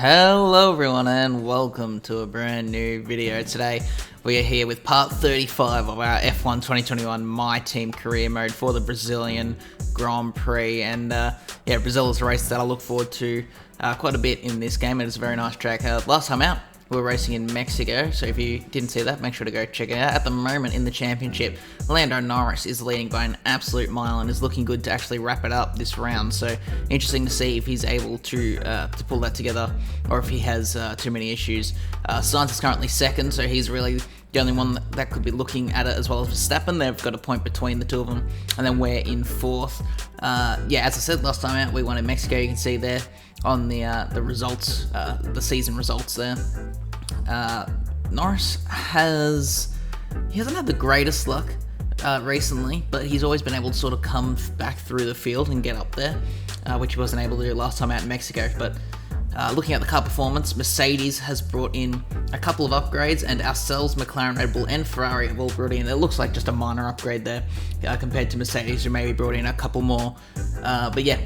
Hello everyone and welcome to a brand new video. Today we are here with part 35 of our F1 2021 MyTeam Career mode for the Brazilian Grand Prix, and yeah, Brazil is a race that I look forward to quite a bit in this game. It is a very nice track. Last time out we were racing in Mexico, so if you didn't see that, make sure to go check it out. At the moment in the championship, Lando Norris is leading by an absolute mile and is looking good to actually wrap it up this round. So interesting to see if he's able to pull that together or if he has too many issues. Sainz is currently second, so he's really the only one that could be looking at it, as well as Verstappen. They've got a point between the two of them, and then we're in fourth. Yeah, as I said last time out, we won in Mexico. You can see there on the results, the season results there. Norris hasn't had the greatest luck recently, but he's always been able to sort of come back through the field and get up there, which he wasn't able to do last time out in Mexico. But looking at the car performance, Mercedes has brought in a couple of upgrades, and ourselves, McLaren, Red Bull and Ferrari have all brought in, it looks like just a minor upgrade there compared to Mercedes, who maybe brought in a couple more. But yeah,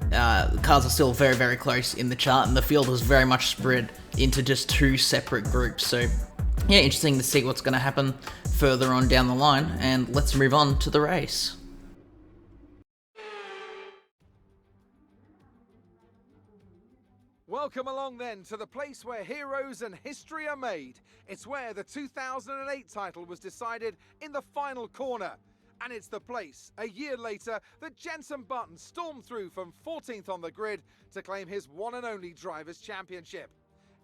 the cars are still very, very close in the chart, and the field is very much spread into just two separate groups. So yeah, interesting to see what's going to happen further on down the line, and let's move on to the race. Welcome along then to the place where heroes and history are made. It's where the 2008 title was decided in the final corner. And it's the place, a year later, that Jenson Button stormed through from 14th on the grid to claim his one and only Drivers' Championship.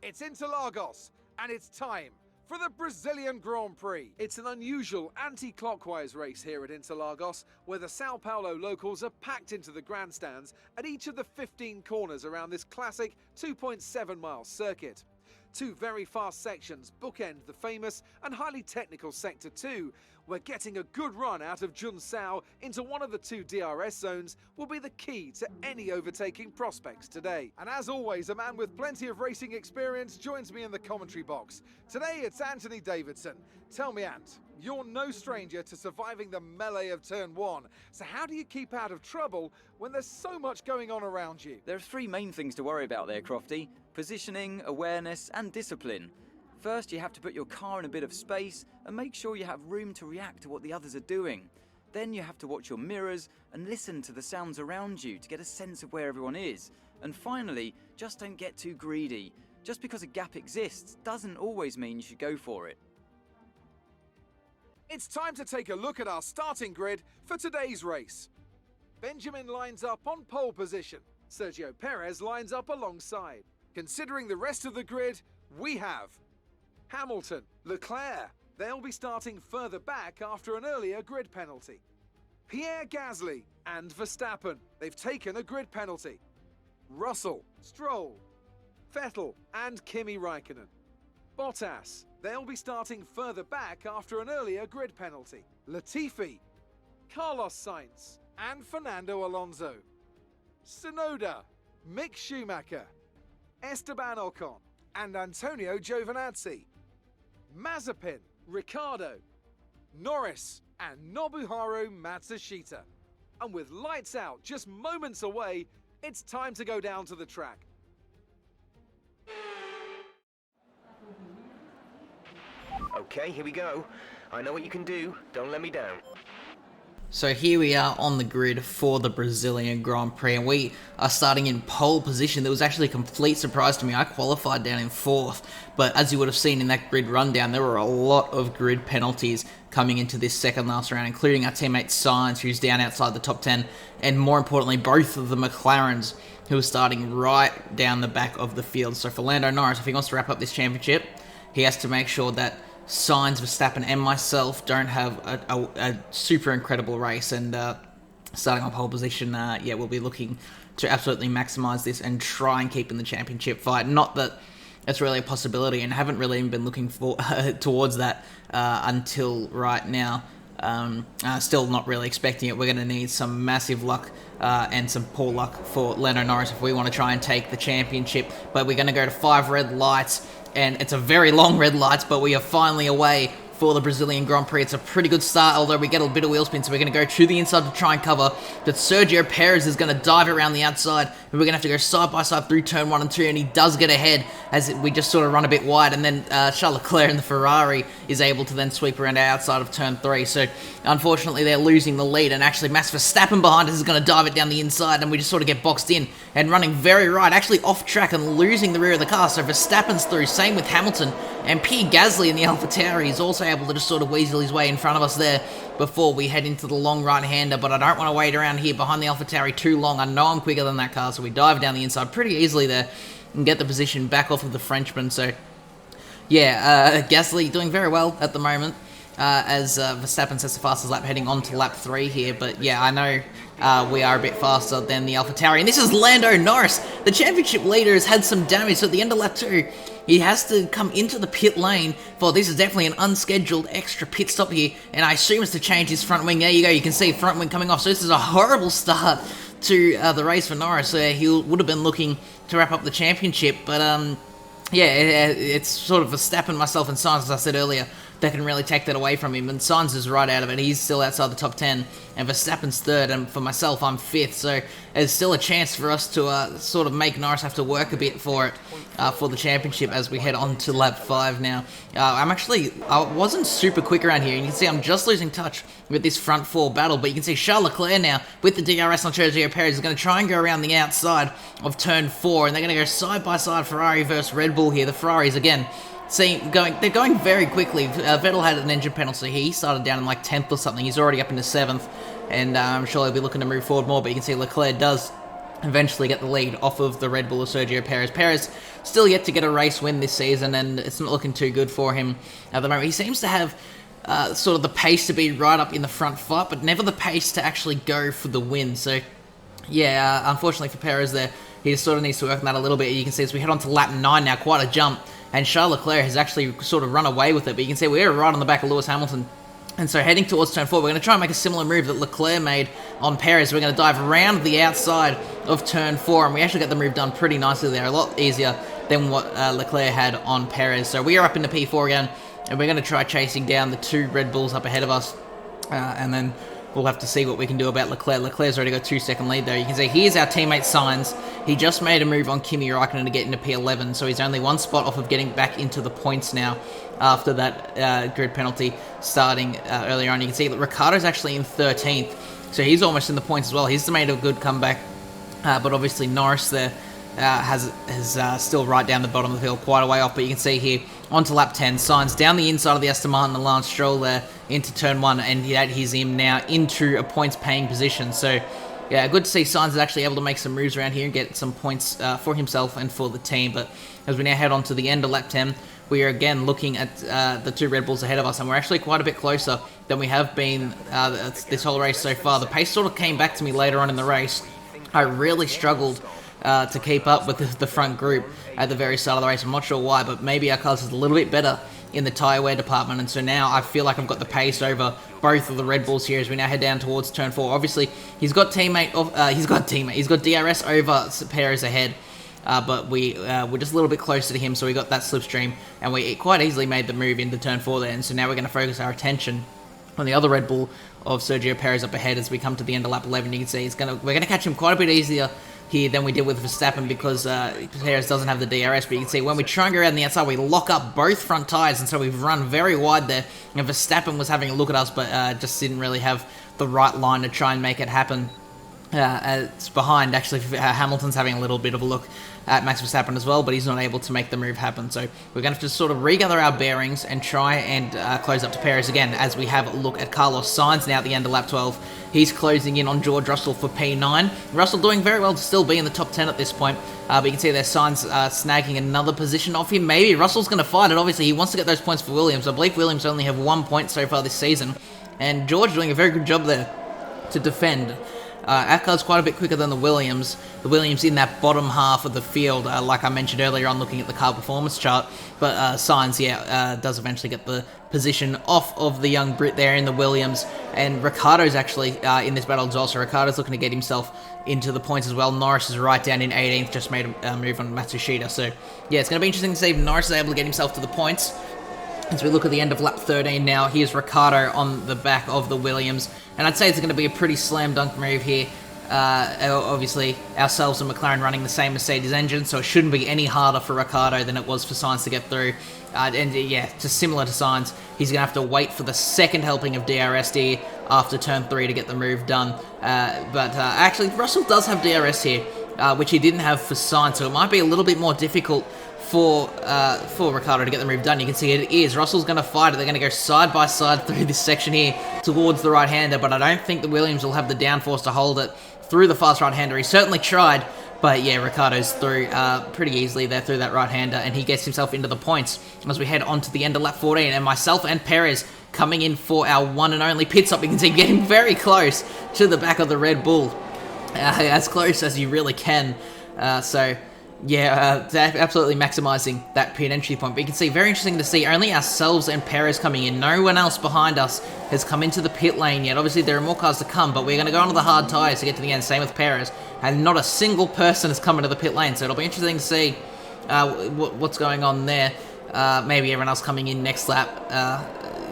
It's Interlagos, and it's time for the Brazilian Grand Prix. It's an unusual anti-clockwise race here at Interlagos, where the Sao Paulo locals are packed into the grandstands at each of the 15 corners around this classic 2.7-mile circuit. Two very fast sections bookend the famous and highly technical Sector 2, where getting a good run out of Junção into one of the two DRS zones will be the key to any overtaking prospects today. And as always, a man with plenty of racing experience joins me in the commentary box. Today it's Anthony Davidson. Tell me, Ant, you're no stranger to surviving the melee of Turn 1, so how do you keep out of trouble when there's so much going on around you? There are three main things to worry about there, Crofty: positioning, awareness and discipline. First, you have to put your car in a bit of space and make sure you have room to react to what the others are doing. Then you have to watch your mirrors and listen to the sounds around you to get a sense of where everyone is. And finally, just don't get too greedy. Just because a gap exists doesn't always mean you should go for it. It's time to take a look at our starting grid for today's race. Benjamin lines up on pole position. Sergio Perez lines up alongside. Considering the rest of the grid, we have Hamilton, Leclerc. They'll be starting further back after an earlier grid penalty. Pierre Gasly and Verstappen. They've taken a grid penalty. Russell, Stroll, Vettel and Kimi Raikkonen. Bottas. They'll be starting further back after an earlier grid penalty. Latifi, Carlos Sainz and Fernando Alonso. Tsunoda, Mick Schumacher, Esteban Ocon and Antonio Giovinazzi. Mazepin, Ricciardo, Norris and Nobuharu Matsushita. And with lights out just moments away, it's time to go down to the track. Okay, here we go. I know what you can do. Don't let me down. So here we are on the grid for the Brazilian Grand Prix, and we are starting in pole position. That was actually a complete surprise to me. I qualified down in fourth, but as you would have seen in that grid rundown, there were a lot of grid penalties coming into this second last round, including our teammate Sainz, who's down outside the top 10, and more importantly, both of the McLarens, who are starting right down the back of the field. So for Lando Norris, if he wants to wrap up this championship, he has to make sure that Sainz, Verstappen and myself don't have a super incredible race, and starting on pole position, yeah, we'll be looking to absolutely maximize this and try and keep in the championship fight. Not that it's really a possibility, and haven't really even been looking for towards that until right now. Still not really expecting it. We're going to need some massive luck and some poor luck for Lando Norris if we want to try and take the championship. But we're going to go to 5 red lights, and it's a very long red lights, but we are finally away for the Brazilian Grand Prix. It's a pretty good start, although we get a bit of wheel spin, so we're going to go to the inside to try and cover. But Sergio Perez is going to dive around the outside, we're going to have to go side by side through turn 1 and 2, and he does get ahead as we just sort of run a bit wide, and then Charles Leclerc in the Ferrari is able to then sweep around outside of turn 3. So unfortunately they're losing the lead, and actually Max Verstappen behind us is going to dive it down the inside, and we just sort of get boxed in and running very right, actually off track and losing the rear of the car. So Verstappen's through, same with Hamilton, and Pierre Gasly in the AlphaTauri is also able to just sort of weasel his way in front of us there before we head into the long right-hander. But I don't want to wait around here behind the AlphaTauri too long. I know I'm quicker than that car, so we dive down the inside pretty easily there and get the position back off of the Frenchman. So yeah, Gasly doing very well at the moment as Verstappen sets the fastest lap heading on to lap 3 here. But yeah, I know we are a bit faster than the AlphaTauri. And this is Lando Norris. The championship leader has had some damage, so at the end of lap 2, he has to come into the pit lane for this is definitely an unscheduled extra pit stop here, and I assume it's to change his front wing. There you go, you can see front wing coming off. So this is a horrible start to the race for Norris. He would have been looking to wrap up the championship, but yeah, it's sort of Verstappen, myself, and Sainz, as I said earlier, that can really take that away from him. And Sainz is right out of it. He's still outside the top 10, and Verstappen's 3rd, and for myself, I'm 5th. So there's still a chance for us to sort of make Norris have to work a bit for it, for the championship as we head on to lap 5 now. I wasn't super quick around here. You can see I'm just losing touch with this front 4 battle, but you can see Charles Leclerc now with the DRS on Sergio Perez is going to try and go around the outside of turn 4, and they're going to go side by side, Ferrari versus Red Bull here. The Ferraris again, they're going very quickly. Vettel had an engine penalty. He started down in like 10th or something. He's already up into 7th, and I'm sure he'll be looking to move forward more, but you can see Leclerc does eventually get the lead off of the Red Bull of Sergio Perez. Perez still yet to get a race win this season, and it's not looking too good for him at the moment. He seems to have sort of the pace to be right up in the front fight, but never the pace to actually go for the win. So yeah, unfortunately for Perez there, he just sort of needs to work on that a little bit. You can see as we head on to lap 9 now, quite a jump, and Charles Leclerc has actually sort of run away with it, but you can see we're right on the back of Lewis Hamilton. And so heading towards turn 4, we're going to try and make a similar move that Leclerc made on Perez. We're going to dive around the outside of turn 4, and we actually got the move done pretty nicely there, a lot easier than what Leclerc had on Perez. So we are up into P4 again, and we're going to try chasing down the 2 Red Bulls up ahead of us, and then we'll have to see what we can do about Leclerc. Leclerc's already got 2-second lead there. You can see here's our teammate Sainz. He just made a move on Kimi Raikkonen to get into P11, so he's only 1 spot off of getting back into the points now after that grid penalty starting earlier on. You can see that Ricciardo's actually in 13th, so he's almost in the points as well. He's made a good comeback, but obviously Norris there has still right down the bottom of the field, quite a way off. But you can see here, onto lap 10, Sainz down the inside of the Aston Martin and Lance Stroll there into turn 1, and that is him now into a points-paying position. So yeah, good to see Sainz is actually able to make some moves around here and get some points for himself and for the team. But as we now head on to the end of lap 10, we are again looking at the 2 Red Bulls ahead of us, and we're actually quite a bit closer than we have been this whole race so far. The pace sort of came back to me later on in the race. I really struggled to keep up with the front group at the very start of the race. I'm not sure why, but maybe our cars is a little bit better in the tyre wear department, and so now I feel like I've got the pace over both of the Red Bulls here as we now head down towards turn 4. Obviously, he's got DRS over Perez ahead, but we're just a little bit closer to him, so we got that slipstream, and we quite easily made the move into turn 4 there, and so now we're going to focus our attention on the other Red Bull of Sergio Perez up ahead as we come to the end of lap 11. You can see we're going to catch him quite a bit easier here than we did with Verstappen because Perez doesn't have the DRS, but you can see when we try and go around the outside, we lock up both front tyres, and so we've run very wide there, and Verstappen was having a look at us, but just didn't really have the right line to try and make it happen. It's behind, actually, Hamilton's having a little bit of a look at Max Verstappen as well, but he's not able to make the move happen. So we're going to have to sort of regather our bearings and try and close up to Perez again as we have a look at Carlos Sainz now at the end of lap 12. He's closing in on George Russell for P9. Russell doing very well to still be in the top 10 at this point, but you can see there Sainz snagging another position off him. Maybe Russell's going to fight it. Obviously, he wants to get those points for Williams. I believe Williams only have 1 point so far this season, and George doing a very good job there to defend. Our car's quite a bit quicker than the Williams. The Williams in that bottom half of the field, like I mentioned earlier on looking at the car performance chart. But Sainz, does eventually get the position off of the young Brit there in the Williams. And Ricciardo's actually in this battle as well, so Ricciardo's looking to get himself into the points as well. Norris is right down in 18th, just made a move on Matsushita. So yeah, it's going to be interesting to see if Norris is able to get himself to the points. As we look at the end of lap 13 now, here's Ricciardo on the back of the Williams. And I'd say it's going to be a pretty slam dunk move here Obviously, ourselves and McLaren running the same Mercedes engine, so it shouldn't be any harder for Ricciardo than it was for Sainz to get through. Just similar to Sainz, he's going to have to wait for the second helping of DRS here after turn 3 to get the move done. Actually, Russell does have DRS here, which he didn't have for Sainz, so it might be a little bit more difficult for Ricciardo to get the move done. You can see it is. Russell's going to fight it. They're going to go side by side through this section here towards the right-hander, but I don't think the Williams will have the downforce to hold it through the fast right-hander. He certainly tried, but yeah, Ricciardo's through pretty easily there through that right-hander, and he gets himself into the points as we head on to the end of lap 14, and myself and Perez coming in for our one and only pit stop. You can see getting very close to the back of the Red Bull, as close as you really can. Absolutely maximising that pit entry point. But you can see, very interesting to see, only ourselves and Perez coming in. No one else behind us has come into the pit lane yet. Obviously, there are more cars to come, but we're going to go onto the hard tyres to get to the end. Same with Perez. And not a single person has come into the pit lane, so it'll be interesting to see what's going on there. Maybe everyone else coming in next lap.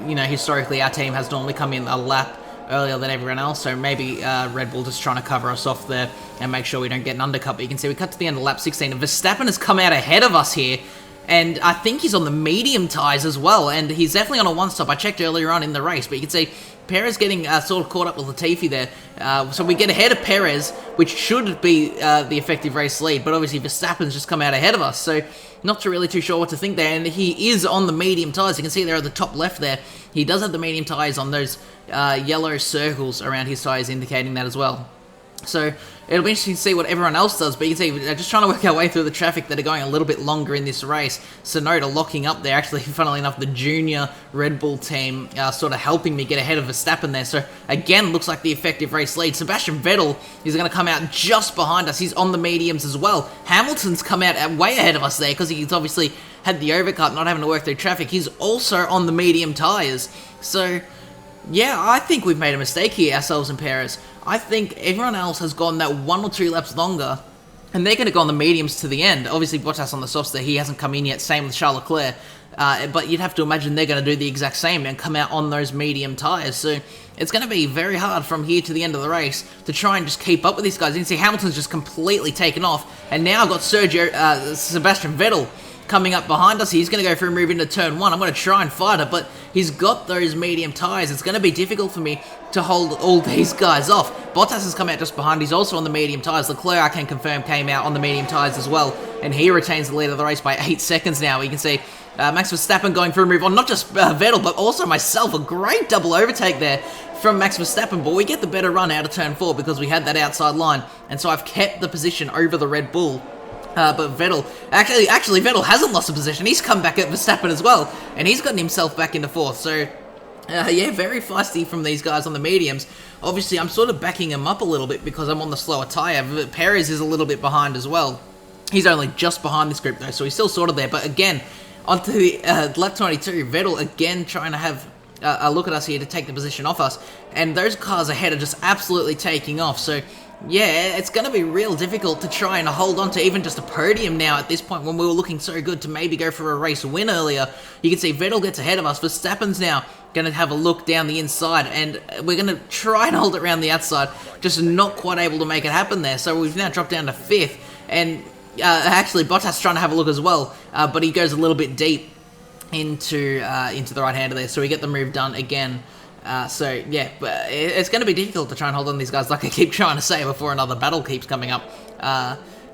Historically, our team has normally come in a lap earlier than everyone else, so maybe Red Bull just trying to cover us off there and make sure we don't get an undercut. But you can see we cut to the end of lap 16, and Verstappen has come out ahead of us here, and I think he's on the medium tyres as well, and he's definitely on a one-stop. I checked earlier on in the race, but you can see Perez getting sort of caught up with Latifi there, so we get ahead of Perez, which should be the effective race lead, but obviously Verstappen's just come out ahead of us, so not really too sure what to think there, and he is on the medium tyres. You can see there at the top left there, he does have the medium tyres on those yellow circles around his tyres, indicating that as well. So it'll be interesting to see what everyone else does, but you can see we're just trying to work our way through the traffic that are going a little bit longer in this race. Sonoda locking up there. Actually, funnily enough, the junior Red Bull team sort of helping me get ahead of Verstappen there. So again, looks like the effective race lead. Sebastian Vettel is going to come out just behind us. He's on the mediums as well. Hamilton's come out way ahead of us there because he's obviously had the overcut, not having to work through traffic. He's also on the medium tyres. So yeah, I think we've made a mistake here, ourselves and Perez. I think everyone else has gone that 1 or 2 laps longer, and they're going to go on the mediums to the end. Obviously, Bottas on the softs there, he hasn't come in yet, same with Charles Leclerc. But you'd have to imagine they're going to do the exact same and come out on those medium tyres. So it's going to be very hard from here to the end of the race to try and just keep up with these guys. You can see Hamilton's just completely taken off, and now I've got Sebastian Vettel coming up behind us. He's going to go for a move into turn 1. I'm going to try and fight it, but he's got those medium tyres. It's going to be difficult for me to hold all these guys off. Bottas has come out just behind. He's also on the medium tyres. Leclerc, I can confirm, came out on the medium tyres as well, and he retains the lead of the race by 8 seconds now. You can see Max Verstappen going for a move on not just Vettel, but also myself. A great double overtake there from Max Verstappen, but we get the better run out of turn 4 because we had that outside line, and so I've kept the position over the Red Bull. But Vettel, actually Vettel hasn't lost a position. He's come back at Verstappen as well, and he's gotten himself back into 4th. So, very feisty from these guys on the mediums. Obviously, I'm sort of backing him up a little bit because I'm on the slower tyre. Perez is a little bit behind as well. He's only just behind this group though, so he's still sort of there. But again, onto the lap 22, Vettel again trying to have a look at us here to take the position off us, and those cars ahead are just absolutely taking off. So yeah, it's going to be real difficult to try and hold on to even just a podium now at this point when we were looking so good to maybe go for a race win earlier. You can see Vettel gets ahead of us. Verstappen's now going to have a look down the inside, and we're going to try and hold it around the outside, just not quite able to make it happen there. So we've now dropped down to 5th, and actually Bottas trying to have a look as well, but he goes a little bit deep into the right-hander there, so we get the move done again. But it's going to be difficult to try and hold on to these guys, like I keep trying to say, before another battle keeps coming up.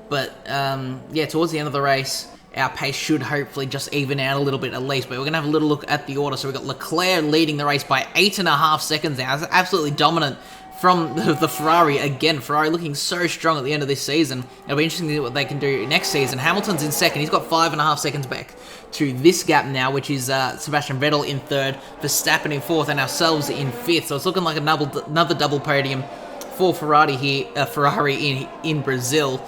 Towards the end of the race, our pace should hopefully just even out a little bit at least. But we're going to have a little look at the order. So we've got Leclerc leading the race by 8.5 seconds now. That's absolutely dominant from the Ferrari. Again, Ferrari looking so strong at the end of this season. It'll be interesting to see what they can do next season. Hamilton's in 2nd. He's got 5.5 seconds back to this gap now, which is Sebastian Vettel in 3rd, Verstappen in 4th, and ourselves in 5th. So it's looking like another double podium for Ferrari here, Ferrari in Brazil.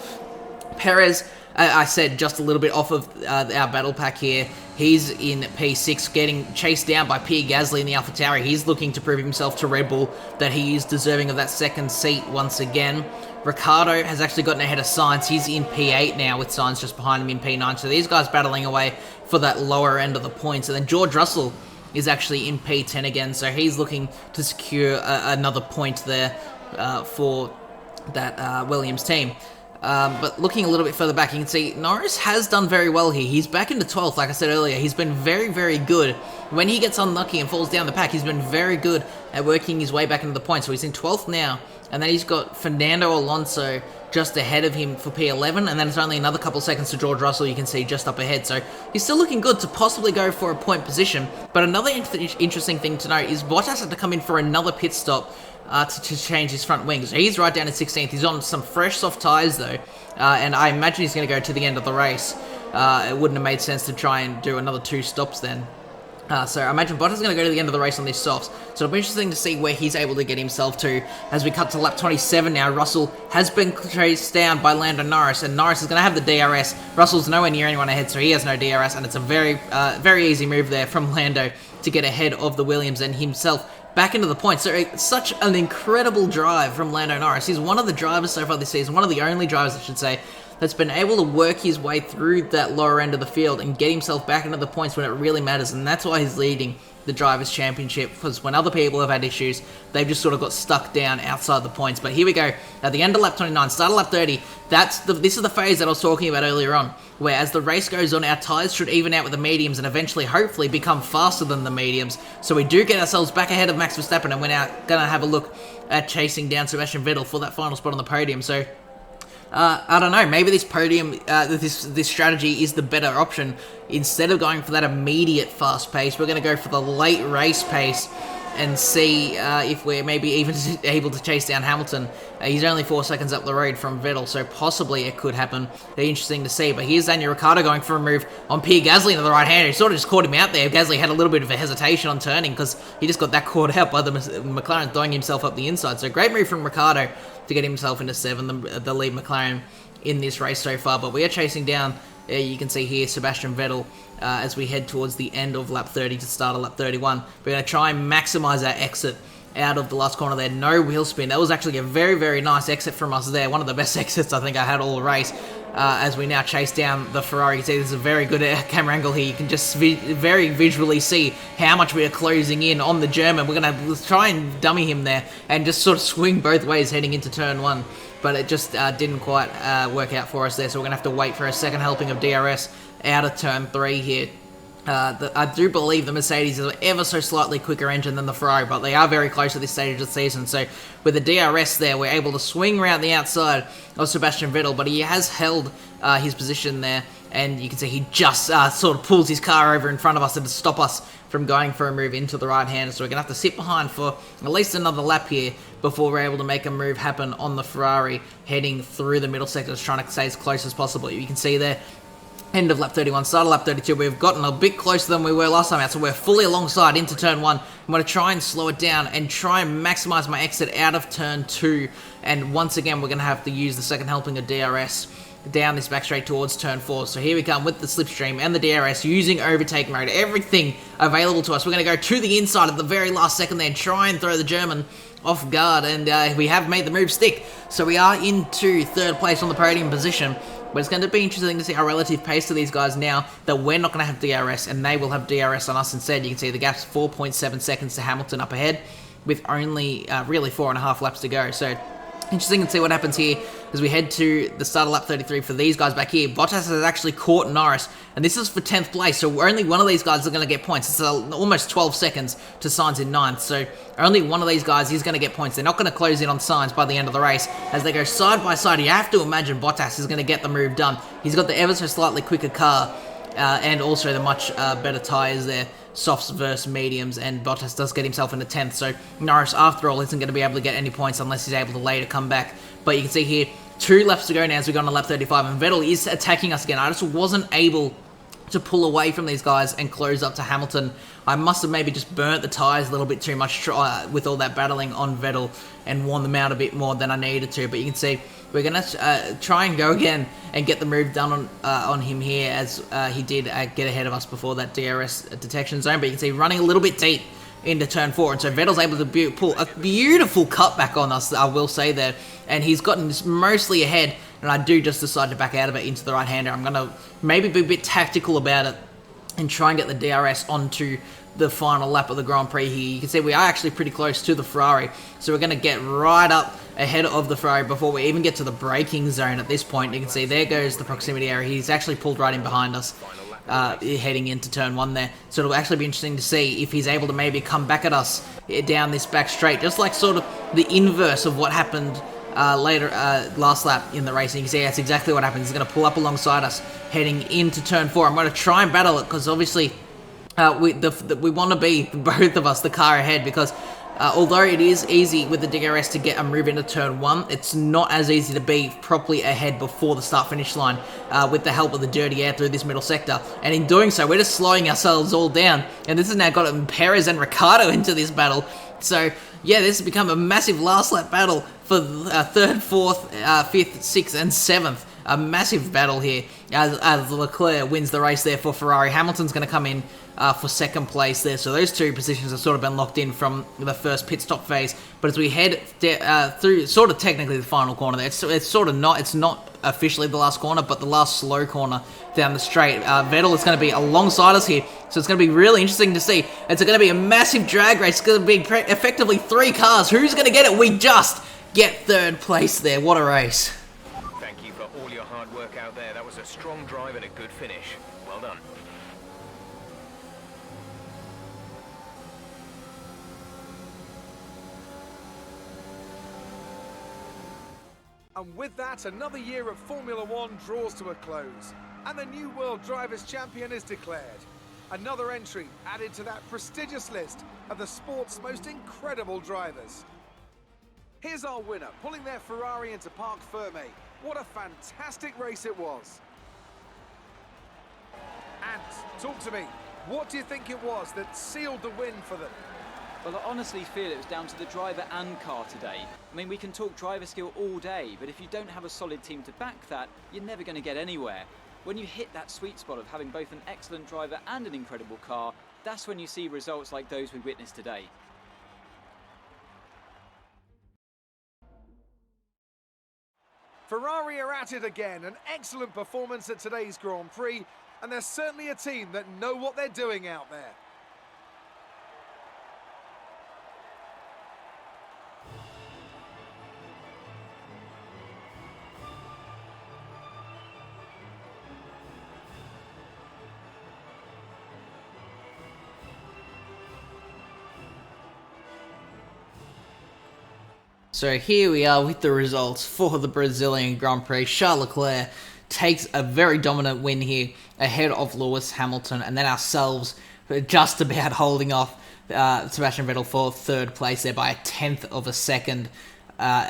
Perez, I said, just a little bit off of our battle pack here. He's in P6, getting chased down by Pierre Gasly in the AlphaTauri. He's looking to prove himself to Red Bull that he is deserving of that 2nd seat once again. Ricciardo has actually gotten ahead of Sainz. He's in P8 now, with Sainz just behind him in P9. So these guys battling away for that lower end of the points. And then George Russell is actually in P10 again, so he's looking to secure another point there for Williams team. But looking a little bit further back, you can see Norris has done very well here. He's back into 12th, like I said earlier. He's been very, very good. When he gets unlucky and falls down the pack, he's been very good at working his way back into the points. So he's in 12th now, and then he's got Fernando Alonso just ahead of him for P11, and then it's only another couple seconds to George Russell, you can see, just up ahead. So he's still looking good to possibly go for a point position. But another interesting thing to note is Bottas had to come in for another pit stop to change his front wing. So he's right down in 16th. He's on some fresh soft tyres though, and I imagine he's going to go to the end of the race. It wouldn't have made sense to try and do another 2 stops then. So I imagine Bottas is going to go to the end of the race on these softs. So it'll be interesting to see where he's able to get himself to as we cut to lap 27 now. Russell has been chased down by Lando Norris, and Norris is going to have the DRS. Russell's nowhere near anyone ahead, so he has no DRS, and it's a very easy move there from Lando to get ahead of the Williams and himself back into the points. So it's such an incredible drive from Lando Norris. He's one of the drivers so far this season, one of the only drivers, I should say, that's been able to work his way through that lower end of the field and get himself back into the points when it really matters. And that's why he's leading the Drivers' Championship, because when other people have had issues, they've just sort of got stuck down outside the points. But here we go, at the end of lap 29, start of lap 30, this is the phase that I was talking about earlier on, where as the race goes on, our tyres should even out with the mediums and eventually, hopefully, become faster than the mediums. So we do get ourselves back ahead of Max Verstappen, and we're now going to have a look at chasing down Sebastian Vettel for that final spot on the podium. So I don't know, maybe this podium, this strategy is the better option. Instead of going for that immediate fast pace, we're going to go for the late race pace and see if we're maybe even able to chase down Hamilton. He's only 4 seconds up the road from Vettel, so possibly it could happen. Very interesting to see. But here's Daniel Ricciardo going for a move on Pierre Gasly into the right hand. He sort of just caught him out there. Gasly had a little bit of a hesitation on turning because he just got that caught out by the McLaren throwing himself up the inside. So great move from Ricciardo to get himself into 7th, the lead McLaren in this race so far. But we are chasing down, you can see here, Sebastian Vettel as we head towards the end of lap 30 to start of lap 31. We're going to try and maximize our exit out of the last corner there. No wheel spin. That was actually a very, very nice exit from us there. One of the best exits I think I had all the race. As we now chase down the Ferrari. You can see this is a very good camera angle here. You can just very visually see how much we are closing in on the German. We're going to try and dummy him there and just sort of swing both ways heading into turn 1. But it just didn't quite work out for us there. So we're going to have to wait for a second helping of DRS out of turn 3 here. I do believe the Mercedes is an ever so slightly quicker engine than the Ferrari, but they are very close at this stage of the season. So with the DRS there, we're able to swing around the outside of Sebastian Vettel, but he has held his position there, and you can see he just sort of pulls his car over in front of us to stop us from going for a move into the right-hander. So we're going to have to sit behind for at least another lap here before we're able to make a move happen on the Ferrari heading through the middle sectors, trying to stay as close as possible. You can see there, end of lap 31, start of lap 32, we've gotten a bit closer than we were last time out, so we're fully alongside into turn 1. I'm going to try and slow it down and try and maximize my exit out of turn 2, and once again we're going to have to use the second helping of DRS down this back straight towards turn 4. So here we come with the slipstream and the DRS using overtake mode, everything available to us. We're going to go to the inside at the very last second there and try and throw the German off guard, and we have made the move stick. So we are into 3rd place on the podium position. But it's going to be interesting to see our relative pace to these guys now that we're not going to have DRS and they will have DRS on us instead. You can see the gap's 4.7 seconds to Hamilton up ahead with only really 4.5 laps to go. So interesting to see what happens here as we head to the start of lap 33 for these guys back here. Bottas has actually caught Norris, and this is for 10th place, so only one of these guys are going to get points. It's almost 12 seconds to Sainz in 9th, so only one of these guys is going to get points. They're not going to close in on Sainz by the end of the race. As they go side by side, you have to imagine Bottas is going to get the move done. He's got the ever so slightly quicker car, and also the much better tyres there. Softs versus mediums, and Bottas does get himself into 10th, so Norris, after all, isn't going to be able to get any points unless he's able to later come back. But you can see here, 2 laps to go now as we go on to lap 35, and Vettel is attacking us again. I just wasn't able to pull away from these guys and close up to Hamilton. I must have maybe just burnt the tyres a little bit too much with all that battling on Vettel and worn them out a bit more than I needed to. But you can see we're going to try and go again and get the move done on him here, as he did get ahead of us before that DRS detection zone. But you can see running a little bit deep into turn 4, and so Vettel's able to pull a beautiful cutback on us, I will say there, and he's gotten mostly ahead, and I do just decide to back out of it into the right-hander. I'm going to maybe be a bit tactical about it and try and get the DRS onto the final lap of the Grand Prix here. You can see we are actually pretty close to the Ferrari, so we're going to get right up ahead of the Ferrari before we even get to the braking zone at this point. You can see there goes the proximity area. He's actually pulled right in behind us, heading into turn 1 there. So it'll actually be interesting to see if he's able to maybe come back at us down this back straight, just like sort of the inverse of what happened later last lap in the race. And you can see that's exactly what happens. He's going to pull up alongside us heading into turn 4. I'm going to try and battle it because obviously we want to be, both of us, the car ahead, because although it is easy with the DRS to get a move into turn 1, it's not as easy to be properly ahead before the start-finish line with the help of the dirty air through this middle sector. And in doing so, we're just slowing ourselves all down. And this has now got Perez and Ricciardo into this battle. So, yeah, this has become a massive last lap battle for 3rd, 4th, 5th, 6th, and 7th. A massive battle here as Leclerc wins the race there for Ferrari. Hamilton's going to come in for 2nd place there. So those 2 positions have sort of been locked in from the first pit stop phase. But as we head through sort of technically the final corner there, it's sort of not, it's not officially the last corner, but the last slow corner down the straight. Vettel is going to be alongside us here. So it's going to be really interesting to see. It's going to be a massive drag race. It's going to be effectively 3 cars. Who's going to get it? We just get 3rd place there. What a race. Thank you for all your hard work out there. That was a strong drive and a good finish. Well done. And with that, another year of Formula One draws to a close, and the new World Drivers' Champion is declared. Another entry added to that prestigious list of the sport's most incredible drivers. Here's our winner, pulling their Ferrari into Parc Fermé. What a fantastic race it was. And talk to me, what do you think it was that sealed the win for them? Well, I honestly feel it was down to the driver and car today. I mean, we can talk driver skill all day, but if you don't have a solid team to back that, you're never going to get anywhere. When you hit that sweet spot of having both an excellent driver and an incredible car, that's when you see results like those we witnessed today. Ferrari are at it again, an excellent performance at today's Grand Prix, and they're certainly a team that know what they're doing out there. So here we are with the results for the Brazilian Grand Prix. Charles Leclerc takes a very dominant win here ahead of Lewis Hamilton, and then ourselves just about holding off Sebastian Vettel for 3rd place there by a 1/10 of a second.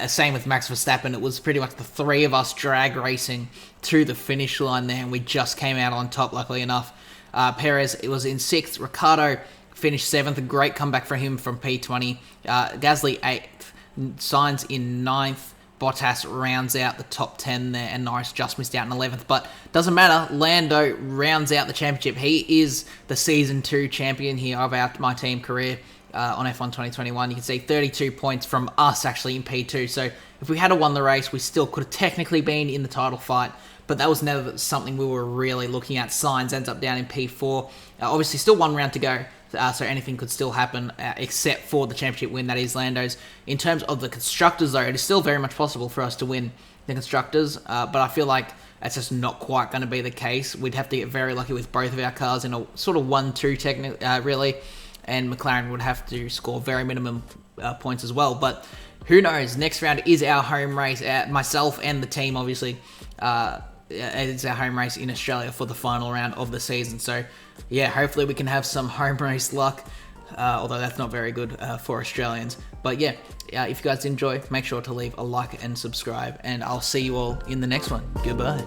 Same with Max Verstappen. It was pretty much the 3 of us drag racing to the finish line there, and we just came out on top, luckily enough. Perez, it was in 6th. Ricciardo finished 7th. A great comeback for him from P20. Gasly 8th. Sainz in 9th. Bottas rounds out the top 10 there, and Norris just missed out in 11th. But doesn't matter. Lando rounds out the championship. He is the Season 2 champion here of our MyTeam Career on F1 2021. You can see 32 points from us actually in P2. So if we had won the race, we still could have technically been in the title fight. But that was never something we were really looking at. Sainz ends up down in P4. Obviously, still 1 round to go. So anything could still happen except for the championship win, that is Lando's. In terms of the Constructors, though, it is still very much possible for us to win the Constructors, but I feel like that's just not quite going to be the case. We'd have to get very lucky with both of our cars in a sort of 1-2 really, and McLaren would have to score very minimum points as well. But who knows? Next round is our home race. Myself and the team, obviously, it's our home race in Australia for the final round of the season. So, yeah, hopefully we can have some home race luck, although that's not very good for Australians. But yeah, if you guys enjoy, make sure to leave a like and subscribe, and I'll see you all in the next one. Goodbye.